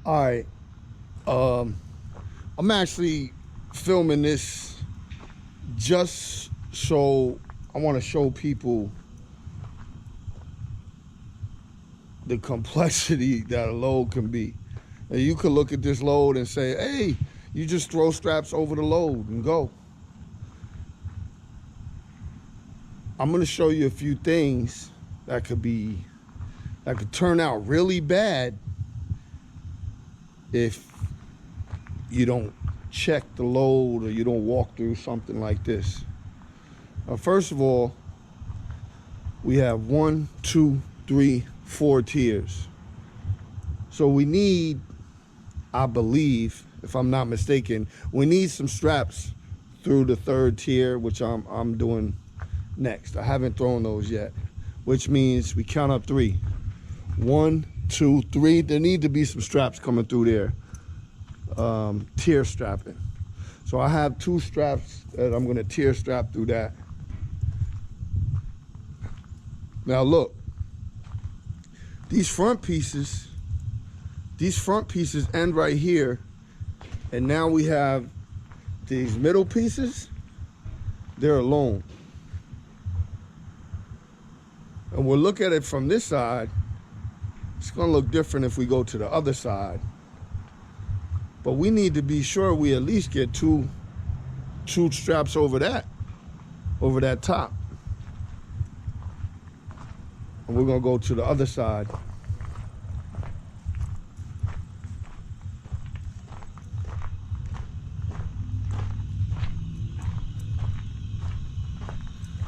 All right. I'm actually filming this just so I want to show people the complexity that a load can be. And you could look at this load and say, hey, you just throw straps over the load and go. I'm going to show you a few things that could turn out really bad if you don't check the load or you don't walk through something like this. First of all, we have 1, 2, 3, 4 tiers. So we need, I believe, if I'm not mistaken, we need some straps through the 3rd tier, which I'm doing next. I haven't thrown those yet, which means we count up 3. 1, 2, 3. There need to be some straps coming through there. Tier strapping. So I have 2 straps that I'm going to tier strap through that. Now look, these front pieces end right here, and now we have these middle pieces, they're alone. And we'll look at it from this side. It's gonna look different if we go to the other side. But we need to be sure we at least get two straps over that top. And we're gonna go to the other side.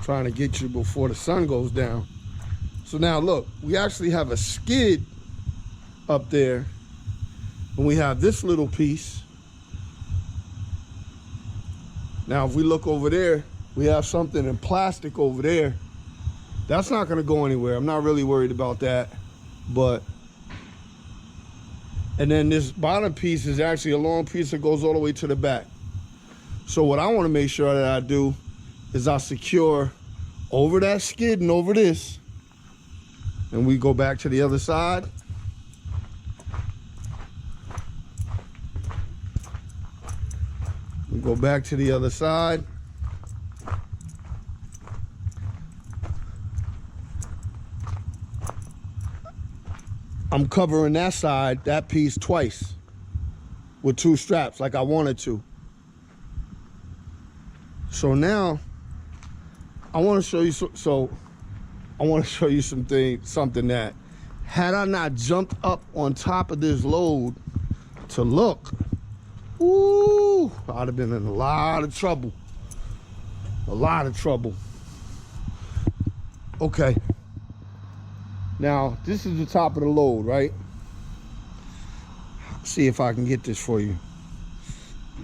Trying to get you before the sun goes down. So now look, we actually have a skid up there, and we have this little piece. Now if we look over there, we have something in plastic over there. That's not gonna go anywhere. I'm not really worried about that, and then this bottom piece is actually a long piece that goes all the way to the back. So what I wanna make sure that I do is I secure over that skid and over this, and we go back to the other side. We go back to the other side. I'm covering that side, that piece twice with 2 straps like I wanted to. So now I want to show you I want to show you something that had I not jumped up on top of this load to look, ooh, I'd have been in a lot of trouble. A lot of trouble. Okay. Now, this is the top of the load, right? See if I can get this for you.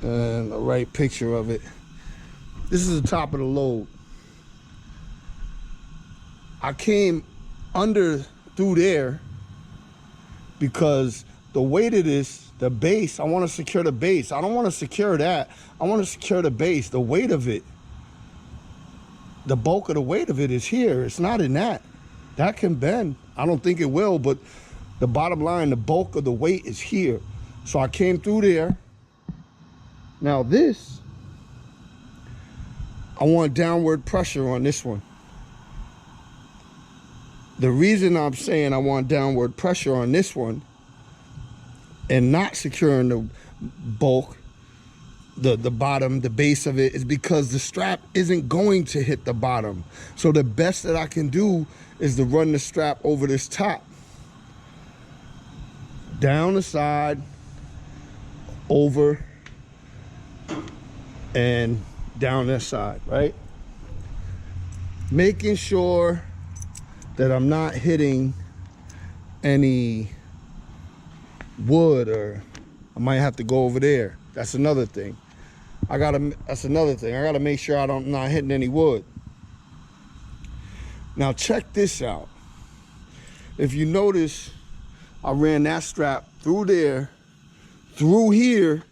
And the right picture of it. This is the top of the load. I came through there because the weight of this, the base, I want to secure the base. I don't want to secure that. I want to secure the base. The weight of it, the bulk of the weight of it is here. It's not in that. That can bend. I don't think it will, but the bottom line, the bulk of the weight is here. So I came through there. Now this, I want downward pressure on this one. The reason I'm saying I want downward pressure on this one and not securing the bulk, the bottom, the base of it, is because the strap isn't going to hit the bottom. So the best that I can do is to run the strap over this top. Down the side, over, and down this side, right? Making sure that I'm not hitting any wood, or I might have to go over there. That's another thing. That's another thing. I gotta make sure I'm not hitting any wood. Now check this out. If you notice, I ran that strap through there, through here,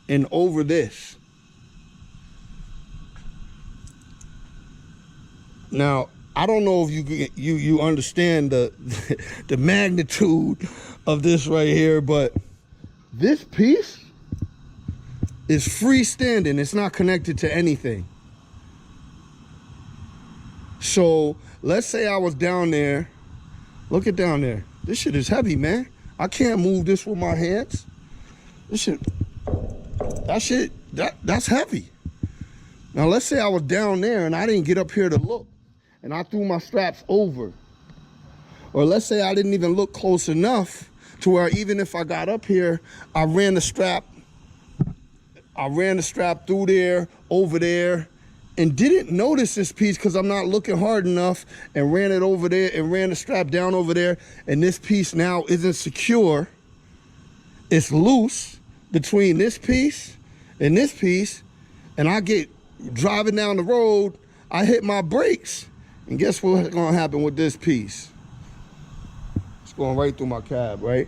and over this. Now, I don't know if you understand the magnitude of this right here, but This piece is freestanding. It's not connected to anything. So let's say I was down there. Look at down there. This shit is heavy, man. I can't move this with my hands. This shit, that's heavy. Now let's say I was down there and I didn't get up here to look and I threw my straps over. Or let's say I didn't even look close enough to where even if I got up here, I ran the strap through there, over there, and didn't notice this piece because I'm not looking hard enough, and ran it over there and ran the strap down over there, and this piece now isn't secure. It's loose between this piece, and I get driving down the road, I hit my brakes, and guess what's gonna happen with this piece? It's going right through my cab, right?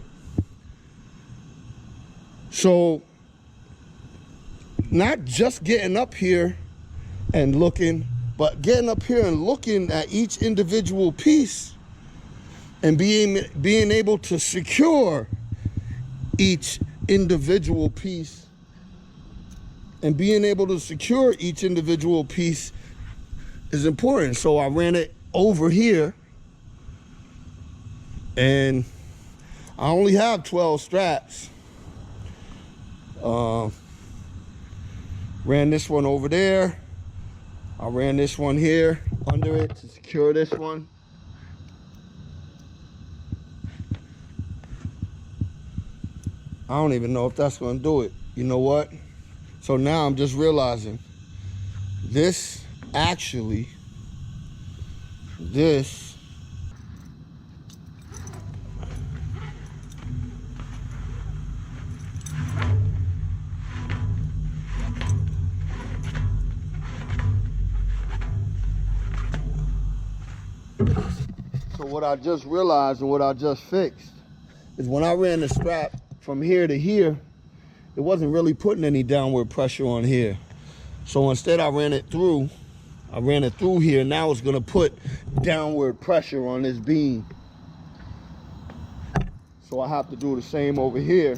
So, not just getting up here and looking, but getting up here and looking at each individual piece and being able to secure each individual piece is important. So I ran it over here, and I only have 12 straps. Ran this one over there. I ran this one here under it to secure this one. I don't even know if that's gonna do it. You know what? So now I'm just realizing this. So what I just realized and what I just fixed is when I ran the strap from here to here, it wasn't really putting any downward pressure on here. So instead I ran it through here. Now it's gonna put downward pressure on this beam. So I have to do the same over here.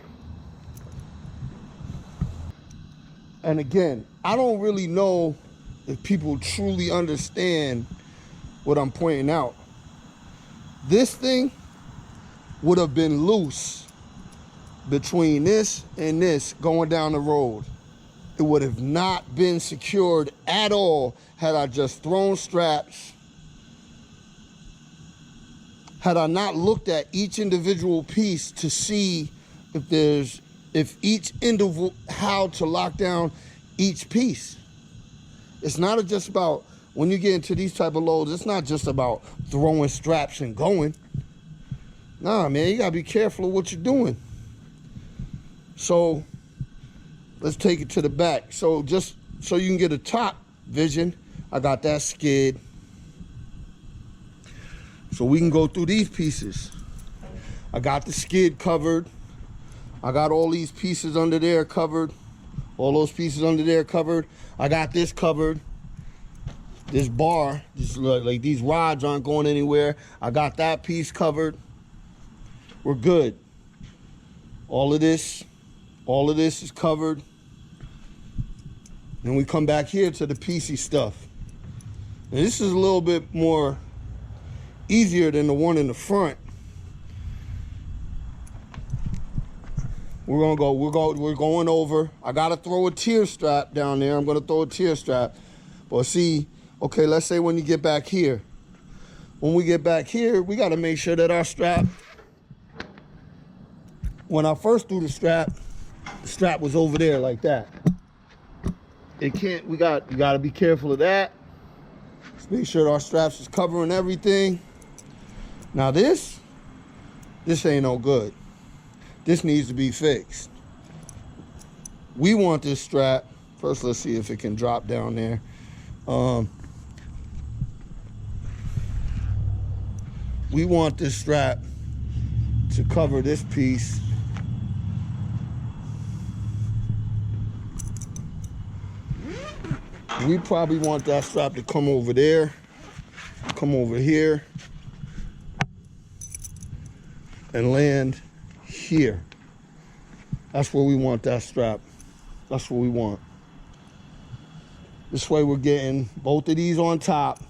And again, I don't really know if people truly understand what I'm pointing out. This thing would have been loose between this and this going down the road. It would have not been secured at all had I just thrown straps. Had I not looked at each individual piece to see how to lock down each piece. It's not just about, when you get into these type of loads, it's not just about throwing straps and going. Nah, man, you gotta be careful of what you're doing. So let's take it to the back. So just so you can get a top vision, I got that skid. So we can go through these pieces. I got the skid covered. I got all these pieces under there covered. All those pieces under there covered. I got this covered. This bar, just like these rods aren't going anywhere. I got that piece covered. We're good. All of this is covered. Then we come back here to the piecey stuff. And this is a little bit more easier than the one in the front. We're going over. I gotta throw a tier strap down there. I'm gonna throw a tier strap. But see, okay, let's say when you get back here. When we get back here, we gotta make sure that our strap, when I first threw the strap was over there like that. It can't, you gotta be careful of that. Just make sure our straps is covering everything. Now this ain't no good. This needs to be fixed. We want this strap. First, let's see if it can drop down there. We want this strap to cover this piece. We probably want that strap to come over there, come over here, and land here. That's where we want that strap. That's what we want. This way we're getting both of these on top.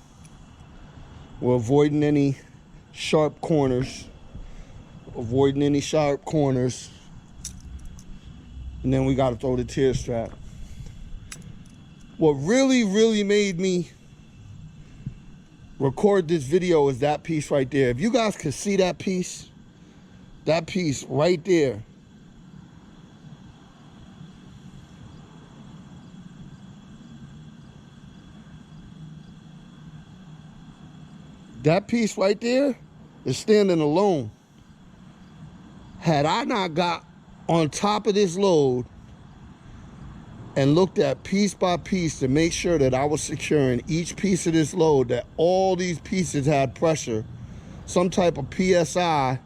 We're avoiding any sharp corners. And then we got to throw the tear strap. What really made me record this video is that piece right there. If you guys could see that piece right there. That piece right there is standing alone. Had I not got on top of this load and looked at piece by piece to make sure that I was securing each piece of this load, that all these pieces had pressure, some type of PSI,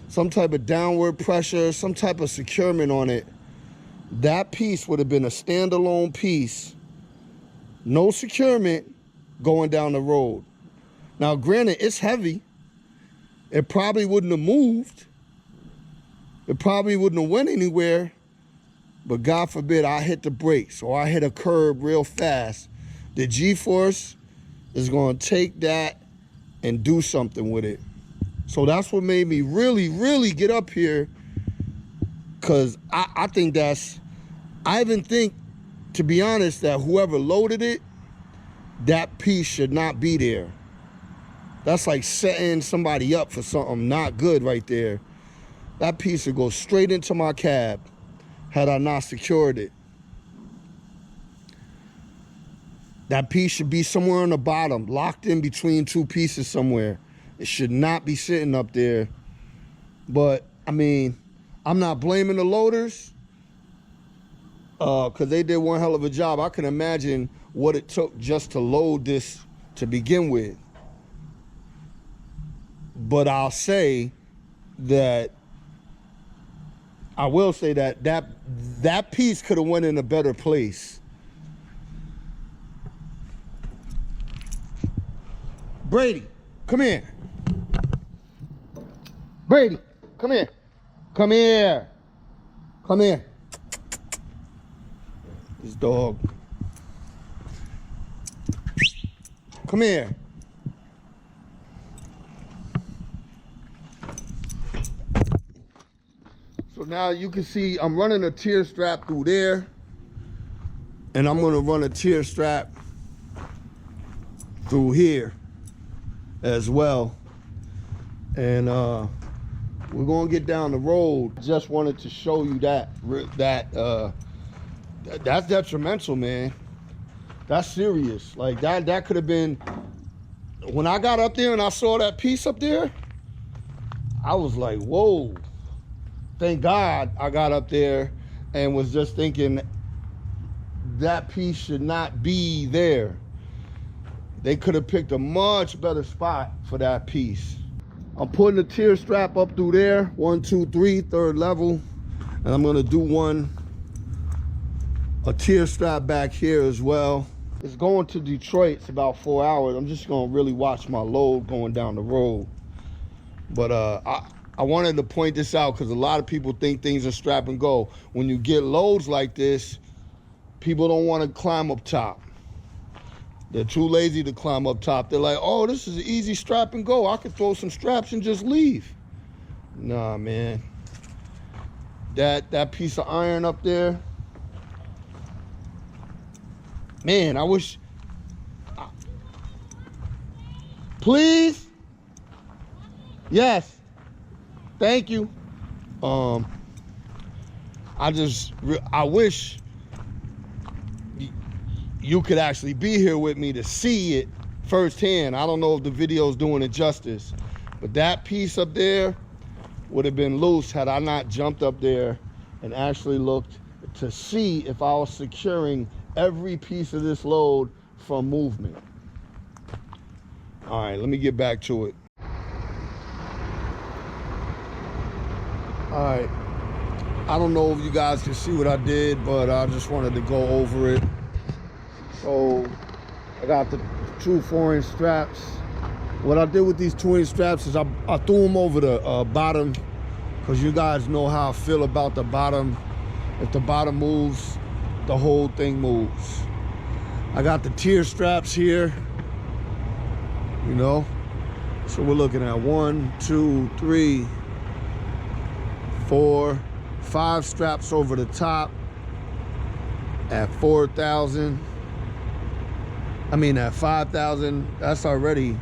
some type of downward pressure, some type of securement on it, that piece would have been a standalone piece, no securement, going down the road. Now, granted, it's heavy. It probably wouldn't have moved. It probably wouldn't have went anywhere. But God forbid I hit the brakes or I hit a curb real fast. The G-force is going to take that and do something with it. So that's what made me really get up here. Because I think I even think, to be honest, that whoever loaded it, that piece should not be there. That's like setting somebody up for something not good right there. That piece would go straight into my cab had I not secured it. That piece should be somewhere on the bottom, locked in between two pieces somewhere. It should not be sitting up there. But, I mean, I'm not blaming the loaders because they did one hell of a job. I can imagine what it took just to load this to begin with. But I will say that that piece could have went in a better place. Brady, come here. Brady, come here. Come here. Come here. This dog. Come here. So now you can see I'm running a tear strap through there, and I'm gonna run a tear strap through here as well. And we're gonna get down the road. Just wanted to show you that's detrimental, man. That's serious. Like that could have been, when I got up there and I saw that piece up there, I was like, whoa. Thank God I got up there and was just thinking that piece should not be there. They could have picked a much better spot for that piece. I'm putting the tear strap up through there, 1, 2, 3, third level. And I'm gonna do a tear strap back here as well. It's going to Detroit, it's about 4 hours. I'm just gonna really watch my load going down the road. But I wanted to point this out because a lot of people think things are strap and go. When you get loads like this, people don't want to climb up top. They're too lazy to climb up top. They're like, oh, this is an easy strap and go. I could throw some straps and just leave. Nah, man. That piece of iron up there, man, I wish. Please? Yes. Thank you. I wish you could actually be here with me to see it firsthand. I don't know if the video's doing it justice, but that piece up there would have been loose had I not jumped up there and actually looked to see if I was securing every piece of this load from movement. All right, let me get back to it. All right, I don't know if you guys can see what I did, but I just wanted to go over it. So I got the 2 4-inch straps. What I did with these 2-inch straps is I threw them over the bottom, because you guys know how I feel about the bottom If the bottom moves, the whole thing moves. I got the tier straps here, you know. So we're looking at 1, 2, 3, 4, 5 straps over the top at 4,000. I mean at 5,000, that's already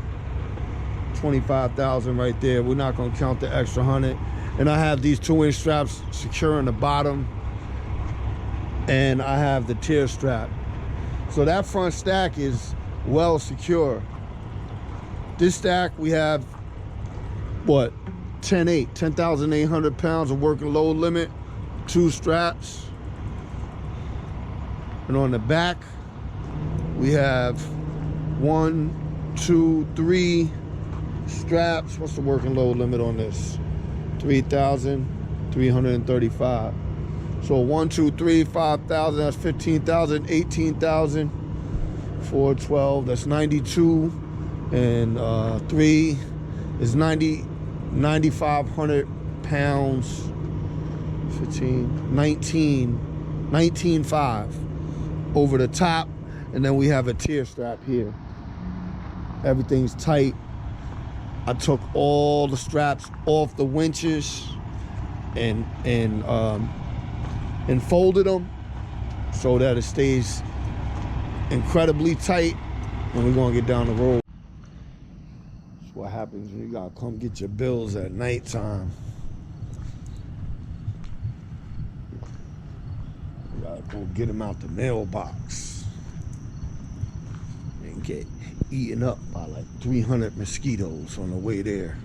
25,000 right there. We're not gonna count the extra 100. And I have these 2-inch straps securing the bottom, and I have the tier strap. So that front stack is well secure. This stack, we have, what, 10,800 pounds of working load limit, 2 straps. And on the back, we have 1, 2, 3 straps. What's the working load limit on this? 3,335. So 1, 2, 3, 5,000, that's 15,000, 18,000, 4, 12, that's 92. And 3 is 9,500 pounds. 15, 19,500 over the top. And then we have a tier strap here. Everything's tight. I took all the straps off the winches and folded them so that it stays incredibly tight when we're gonna get down the road. That's what happens when you gotta come get your bills at nighttime. You gotta go get them out the mailbox and get eaten up by like 300 mosquitoes on the way there.